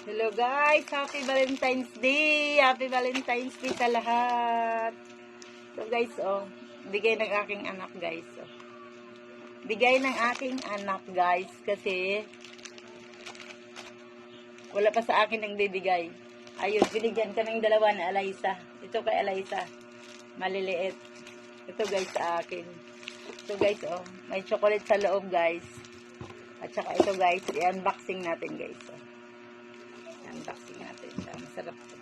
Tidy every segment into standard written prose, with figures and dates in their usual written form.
Hello guys, happy Valentine's Day. Happy Valentine's Day sa lahat. So guys, oh, bigay ng aking anak guys. Oh. Bigay ng aking anak guys kasi wala pa sa akin nang bibigay. Ayun, binigyan ka ng dalawa na Alaysa. Ito kay Alaysa. Maliliit. Ito guys sa akin. Ito guys, oh, may chocolate sa loob guys. At saka ito guys, i-unboxing natin guys. Oh. Unboxing natin siya. Masarap to.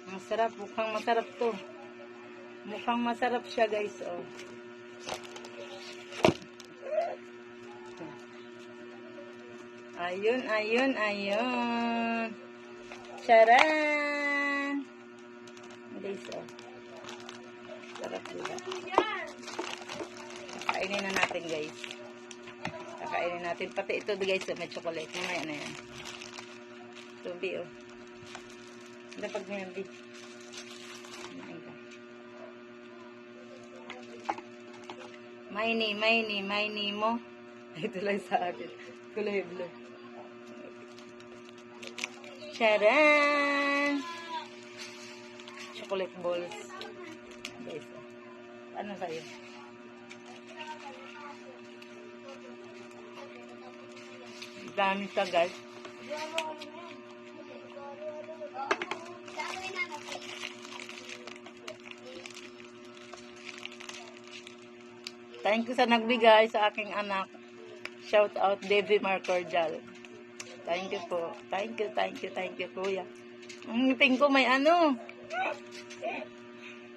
Masarap. Mukhang masarap to. Mukhang masarap siya guys. Oh. Ayun, ayun, ayun. Charan! Guys, oh. Sarap diba? Kakainin na natin guys. Kakainin natin. Pati ito guys, may chocolate. Mamaya na yan. Tubi oh. Ano pag may tubi? Maini mo. Ito lang sa akin. Kulay blue. Charan! Chocolate balls. Guys, oh. Ano sa'yo? Dami siya guys. Thank you sa nagbigay sa aking anak. Shout out Debbie Marcordial. Thank you po. Thank you kuya. Ang ngipin ko may ano.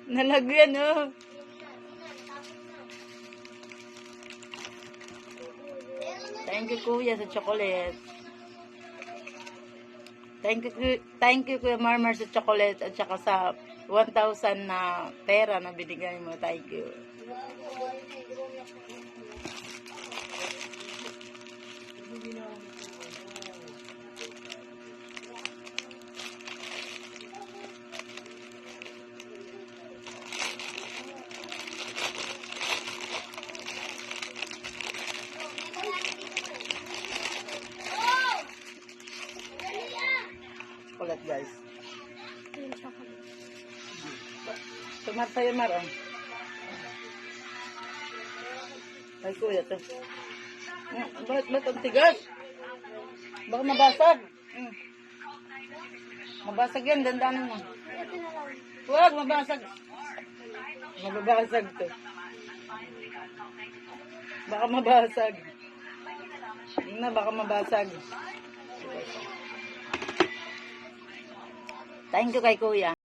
Nalagyan oh. Thank you kuya sa chocolate. Thank you kuya Marmar sa chocolate at saka sa 1,000 na pera na binigay mo. Thank you. Chocolate guys. Tumar tayo Mar oh. Ay kuya to. Ba't ang tigas? Baka mabasag. Mabasag yan, dandanan mo. Huwag, mabasag. Mababasag to. Baka mabasag. Hindi na, baka mabasag. Thank you kay kuya.